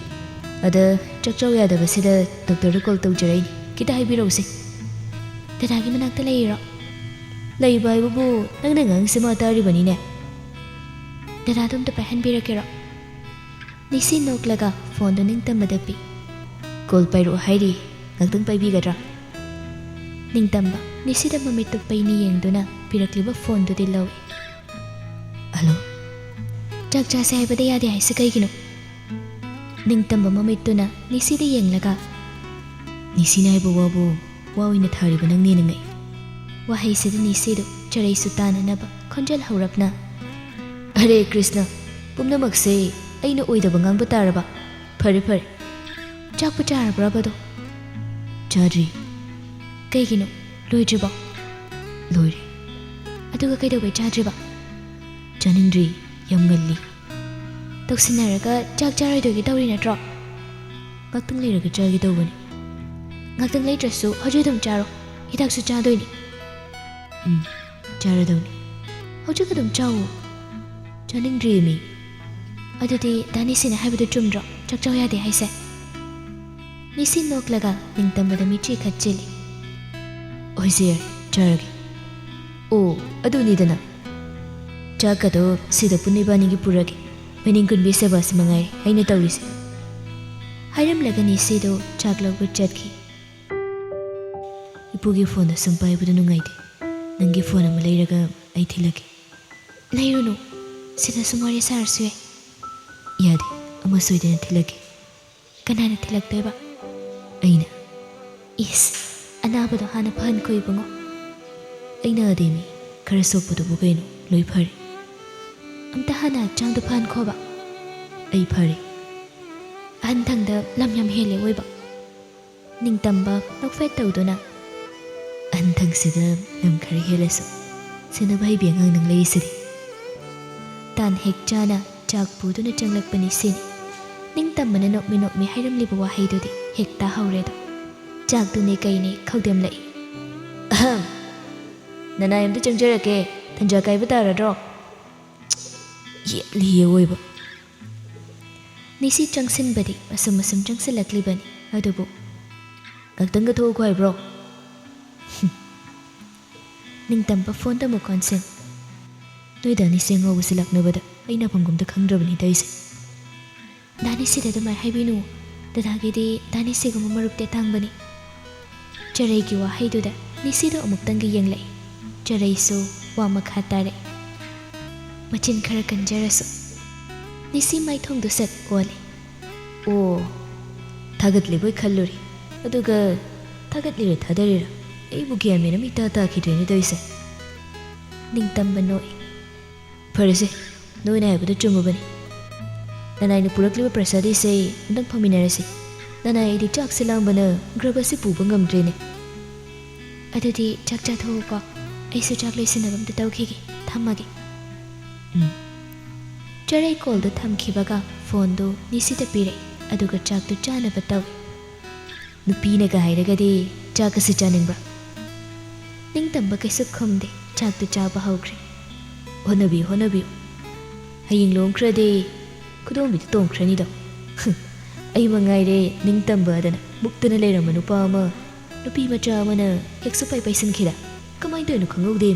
ꯑꯗ ꯆꯥꯛꯆꯥꯎ ꯌꯥꯗꯕꯁꯤꯗ ꯗꯣꯛꯇꯔꯗ ꯀꯣꯜ ꯇꯧꯖꯔꯛꯏꯅꯤ ꯈꯤꯇ ꯍꯥꯏꯕꯤꯔꯛꯎꯁꯦ ꯗꯗꯥꯒꯤ ꯃꯅꯥꯛꯇ ꯂꯩꯔꯤꯔꯣ ꯂꯩꯕ ꯍꯥꯏꯕꯕꯨ ꯅꯪꯅ ꯉꯥꯡꯁꯤ ꯃꯥ ꯇꯥꯔꯤꯕꯅꯤꯅꯦ ꯗꯗꯥꯗꯣ ꯑꯝꯇ ꯄꯥꯏꯍꯟꯕꯤꯔꯛꯀꯦꯔꯣ ꯅꯤꯁꯤ ꯅꯣꯛꯂꯒ ꯐꯣꯟꯗꯨ ꯅꯤꯡꯇꯝꯕꯗ ꯄꯤ꯫ ꯀꯣꯜ ꯄꯥꯏꯔꯛꯑꯣ ꯍꯥꯏꯔꯤ, ꯉꯥꯛꯇꯪ ꯄꯥꯏꯕꯤꯒꯗ꯭ꯔꯥ? ꯅꯤꯡꯇꯝꯕ ꯅꯤꯁꯤꯗ ꯃꯃꯤꯠꯇꯨ ꯄꯩꯅꯤ ꯌꯦꯡꯗꯨꯅ ꯄꯤꯔꯛꯂꯤꯕ ꯐꯣꯟꯗꯨꯗꯤ ꯂꯧꯏ꯫ ꯍꯜꯂꯣ, ꯆꯥꯛ ꯆꯥꯁꯦ ꯍꯥꯏꯕꯗ ꯌꯥꯗꯦ ꯍꯥꯏꯁꯤ ꯀꯩꯒꯤꯅꯣ? ꯅꯤꯡꯇꯝꯕ ꯃꯃꯤꯠꯇꯨꯅ ꯅꯤꯁꯤꯗ ꯌꯦꯡꯂꯒ ꯅꯤꯁꯤꯅ ꯍꯥꯏꯕ ꯋꯥꯕꯨ ꯋꯥ ꯑꯣꯏꯅ ꯊꯥꯔꯤꯕ ꯅꯪꯅꯦꯅ ꯉꯛꯏ꯫ ꯋꯥꯍꯩꯁꯤꯗ ꯅꯤꯁꯤꯗꯨ ꯆꯔꯩꯁꯨ ꯇꯥꯅꯅꯕ ꯈꯣꯟꯖꯦꯜ ꯍꯧꯔꯞꯅ ꯍꯔꯦ ꯀ꯭ꯔꯤꯁꯅ, ꯄꯨꯝꯅꯃꯛꯁꯦ ꯑꯩꯅ ꯑꯣꯏꯗꯕ ꯉꯥꯡꯕ ꯇꯥꯔꯕ? ꯐꯔꯦ ꯐꯔꯦ꯫ ꯆꯥꯛꯄꯨ ꯆꯥꯔꯕ꯭ꯔꯕꯗꯣ? ꯆꯥꯗ꯭ꯔꯤ꯫ ꯀꯩꯒꯤꯅꯣ, ꯂꯣꯏꯗ꯭ꯔꯤꯕꯣ? ꯂꯣꯏꯔꯦ꯫ ꯑꯗꯨꯒ ꯀꯩꯗꯧꯕꯩ ꯆꯥꯗ꯭ꯔꯤꯕ? ꯆꯥꯅꯤꯡꯗ꯭ꯔꯤ, ꯌꯥꯝ ꯉꯜꯂꯤ꯫ ꯇꯧꯁꯤꯟꯅꯔꯒ ꯆꯥꯛ ꯆꯥꯔꯣꯏꯗꯣꯏꯒꯤ ꯇꯧꯔꯤ ꯅꯠꯇ꯭ꯔꯣ? ꯉꯥꯛꯇꯪ ꯂꯩꯔꯒ ꯆꯥꯒꯦ ꯇꯧꯕꯅꯤ꯫ ꯉꯥꯛꯇꯪ ꯂꯩꯇ꯭ꯔꯁꯨ ꯍꯧꯖꯤꯛ ꯑꯗꯨꯝ ꯆꯥꯔꯣ, ꯍꯤꯗꯥꯛꯁꯨ ꯆꯥꯗꯣꯏꯅꯤ꯫ ꯆꯥꯔꯗꯧꯅꯤ꯫ ꯍꯧꯖꯤꯛ ꯑꯗꯨꯝ ꯆꯥꯋꯣ꯫ ꯆꯥꯅꯤꯡꯗ꯭ꯔꯤꯌꯦ ꯃꯤ꯫ ꯑꯗꯨꯗꯤ ꯗꯥ ꯅꯤꯁꯤꯅ ꯍꯥꯏꯕꯗꯨ ꯆꯨꯝꯗ꯭ꯔꯣ, ꯆꯥꯛ ꯆꯥꯎ ꯌꯥꯗꯦ ꯍꯥꯏꯁꯦ? ꯅꯤꯁꯤ ꯅꯣꯛꯂꯒ ꯅꯤꯡꯇꯝꯕꯗ ꯃꯤꯠꯆꯤ ꯈꯠꯆꯤꯜꯂꯤ꯫ ꯍꯣꯏꯁꯦ ꯌꯥꯔꯦ, ꯆꯥꯔꯒꯦ꯫ ꯑꯣ ꯑꯗꯨꯅꯤꯗꯅ, ꯆꯥꯛꯀꯗꯣ ꯁꯤꯗ ꯄꯨꯟꯅ ꯏꯕꯥꯅꯤꯒꯤ ꯄꯨꯔꯒꯦ꯫ ꯃꯅꯤꯡ ꯀꯨꯟꯕꯤ ꯁꯦꯕꯥꯁꯤ ꯃꯉꯥꯏꯔꯦ ꯑꯩꯅ ꯇꯧꯔꯤꯁꯦ꯫ ꯍꯥꯏꯔꯝꯂꯒ ꯅꯤꯁꯤꯗꯨ ꯆꯥꯛ ꯂꯧꯕ ꯆꯠꯈꯤ꯫ ꯏꯄꯨꯒꯤ ꯐꯣꯟꯗ ꯁꯨꯝ ꯄꯥꯏꯕꯗꯨ ꯅꯨꯡꯉꯥꯏꯇꯦ, ꯅꯪꯒꯤ ꯐꯣꯟ ꯑꯃ ꯂꯩꯔꯒ ꯑꯩ ꯊꯤꯜꯂꯛꯀꯦ꯫ ꯂꯩꯔꯨꯅꯨ, ꯁꯤꯗ ꯁꯨꯝ ꯋꯥꯔꯤ ꯁꯥꯔꯁꯨ ꯌꯥꯏ꯫ ꯌꯥꯗꯦ, ꯑꯃ ꯁꯣꯏꯗꯅ ꯊꯤꯜꯂꯛꯀꯦ꯫ ꯀꯅꯥꯅ ꯊꯤꯜꯂꯛꯇꯣꯏꯕ? ꯑꯩꯅ꯫ ꯏꯁ, ꯑꯅꯥꯕꯗꯣ ꯍꯥꯟꯅ ꯐꯍꯟꯈꯣ ꯏꯕꯨꯡꯉꯣ꯫ ꯑꯩ ꯅꯥꯗꯦ ꯃꯤ, ꯈꯔ ꯁꯣꯛꯄꯗꯨꯕꯨ ꯀꯩꯅꯣ, ꯂꯣꯏ ꯐꯔꯦ꯫ ꯑꯝꯇ ꯍꯥꯟꯅ ꯍꯛꯆꯥꯡꯗꯣ ꯐꯍꯟꯈꯣꯕ꯫ ꯑꯩ ꯐꯔꯦ꯫ ꯑꯍꯟꯊꯪꯗ ꯂꯝ ꯌꯥꯝ ꯍꯦꯜꯂꯦ ꯑꯣꯏꯕ꯫ ꯅꯤꯡꯇꯝꯕ ꯅꯣꯛꯐꯦꯠ ꯇꯧꯗꯨꯅ ꯑꯍꯟꯊꯪꯁꯤꯗ ꯂꯝ ꯈꯔ ꯍꯦꯜꯂꯁꯨ ꯁꯦꯟꯅꯕ ꯍꯩꯕꯤ ꯑꯉꯥꯡ ꯅꯪ ꯂꯩꯔꯤꯁꯤꯗꯤ꯫ ꯇꯥꯟ ꯍꯦꯛ ꯆꯥꯅ ꯆꯥꯛ ꯄꯨꯗꯨꯅ ꯆꯪꯂꯛꯄꯅꯤ ꯁꯤꯅꯤ꯫ ꯅꯤꯡꯇꯝꯕꯅ ꯅꯣꯛꯃꯤ ꯅꯣꯛꯃꯤ ꯍꯥꯏꯔꯝꯂꯤꯕ ꯋꯥꯍꯩꯗꯨꯗꯤ ꯍꯦꯛ ꯇꯥꯍꯧꯔꯦꯗꯣ꯫ ꯆꯥꯛꯇꯨꯅꯦ ꯀꯩꯅꯦ ꯈꯧꯗꯦꯝꯂꯛꯏ꯫ ꯑꯍꯝ, ꯅꯅꯥꯏ ꯑꯝꯇ ꯆꯪꯖꯔꯛꯀꯦ, ꯇꯟꯖꯥ ꯀꯥꯏꯕ ꯇꯥꯔꯗ꯭ꯔꯣ? ꯌꯦꯠꯂꯤꯌꯦ ꯑꯣꯏꯕ꯫ ꯅꯤꯁꯤ ꯆꯪꯁꯤꯟꯕꯗꯤ ꯑꯁꯨꯝ ꯆꯪꯁꯤꯜꯂꯛꯂꯤꯕꯅꯤ, ꯑꯗꯨꯕꯨ ꯉꯥꯛꯇꯪꯒ ꯊꯣꯛꯎꯀꯣ ꯍꯥꯏꯕ꯭ꯔꯣ? ꯅꯤꯡꯇꯝꯕ ꯐꯣꯟꯗ ꯑꯃꯨꯛ ꯀꯣꯟꯁꯤꯟ꯫ ꯅꯣꯏ ꯗꯥ ꯅꯤꯁꯤ ꯑꯉꯥꯎꯕꯁꯤ ꯂꯥꯛꯅꯕꯗ ꯑꯩ ꯅꯥꯐꯝꯒꯨꯝꯇ ꯈꯪꯗ꯭ꯔꯕꯅꯤ ꯇꯧꯔꯤꯁꯦ꯫ ꯗꯥ ꯅꯤꯁꯤꯗ ꯑꯗꯨꯃꯥꯏꯅ ꯍꯥꯏꯕꯤꯅꯨ, ꯗꯗꯥꯒꯤꯗꯤ ꯗꯥ ꯅꯤꯁꯤꯒꯨꯝꯕ ꯃꯔꯨꯞꯇꯤ ꯑꯇꯥꯡꯕꯅꯤ꯫ ꯆꯔꯩꯒꯤ ꯋꯥꯍꯩꯗꯨꯗ ꯅꯤꯁꯤꯗꯣ ꯑꯃꯨꯛꯇꯪꯒ ꯌꯦꯡꯂꯛꯏ꯫ ꯆꯔꯩꯁꯨ ꯋꯥ ꯃꯈꯥ ꯇꯥꯔꯛꯏ꯫ ꯃꯆꯤꯟ ꯈꯔ ꯀꯟꯖꯔꯁꯨ ꯅꯤꯁꯤ ꯃꯥꯏꯊꯣꯡꯗꯨ ꯁꯠ ꯑꯣꯜꯂꯤ꯫ ꯑꯣ, ꯊꯥꯒꯠꯂꯤꯕꯣꯏ ꯈꯜꯂꯨꯔꯦ, ꯑꯗꯨꯒ ꯊꯥꯒꯠꯂꯤꯔ ꯊꯥꯗꯔꯤꯔ ꯑꯩꯕꯨ ꯒ꯭ꯌꯥꯟ ꯃꯦꯟ ꯑꯃ ꯏꯇꯥ ꯇꯥꯈꯤꯗ꯭ꯔꯦꯅꯦ ꯇꯧꯔꯤꯁꯦ꯫ ꯅꯤꯡꯇꯝꯕ ꯅꯣꯛꯏ꯫ ꯐꯔꯦꯁꯦ, ꯅꯣꯏꯅ ꯍꯥꯏꯕꯗꯨ ꯆꯨꯝꯃꯕꯅꯤ꯫ ꯅꯅꯥꯏꯅ ꯄꯨꯔꯛꯂꯤꯕ ꯄ꯭ꯔꯁꯥꯗꯤꯁꯦ ꯑꯝꯇꯪ ꯐꯝꯃꯤꯟꯅꯔꯁꯤ꯫ ꯅꯅꯥꯏ ꯑꯩꯗꯤ ꯆꯥꯛꯁꯦ ꯂꯥꯝꯕꯅ ꯒ꯭ꯔꯕꯁꯤ ꯄꯨꯕ ꯉꯝꯗ꯭ꯔꯦꯅꯦ꯫ ꯑꯗꯨꯗꯤ ꯆꯥꯛ ꯆꯥꯊꯣꯛꯎꯀꯣ, ꯑꯩꯁꯨ ꯆꯥꯛ ꯂꯣꯏꯁꯤꯟꯅꯕ ꯑꯝꯇ ꯇꯧꯈꯤꯒꯦ, ꯊꯝꯃꯒꯦ꯫ ꯆꯔꯩ ꯀꯣꯜꯗꯨ ꯊꯝꯈꯤꯕꯒ ꯐꯣꯟꯗꯨ ꯅꯤꯁꯤꯗ ꯄꯤꯔꯛꯏ, ꯑꯗꯨꯒ ꯆꯥꯛꯇꯨ ꯆꯥꯅꯕ ꯇꯧꯏ꯫ ꯅꯨꯄꯤꯅꯒ ꯍꯥꯏꯔꯒꯗꯤ ꯆꯥꯛꯀꯁꯤ ꯆꯥꯅꯤꯡꯕ꯭ꯔꯥ? ꯅꯤꯡꯇꯝꯕ ꯀꯩꯁꯨ ꯈꯨꯝꯗꯦ, ꯆꯥꯛꯇꯨ ꯆꯥꯕ ꯍꯧꯈ꯭ꯔꯦ꯫ ꯍꯣꯠꯅꯕꯤꯌꯨ ꯍꯣꯠꯅꯕꯤꯌꯨ, ꯍꯌꯦꯡ ꯂꯨꯍꯣꯡꯈ꯭ꯔꯗꯤ ꯈꯨꯗꯣꯡꯕꯤꯗ ꯇꯣꯡꯈ꯭ꯔꯅꯤꯗꯣ꯫ ꯑꯩ ꯃꯉꯥꯏꯔꯦ ꯅꯤꯡꯇꯝꯕ ꯑꯗꯅ ꯃꯨꯛꯇꯅ ꯂꯩꯔꯝꯕ ꯅꯨꯄꯥ ꯑꯃ ꯅꯨꯄꯤ ꯃꯆꯥ ꯑꯃꯅ ꯍꯦꯛ ꯁꯨꯄꯥꯏ ꯄꯥꯏꯁꯤꯟꯈꯤꯗ ꯀꯃꯥꯏꯅ ꯇꯧꯔꯤꯅꯣ ꯈꯪꯍꯧꯗꯦ꯫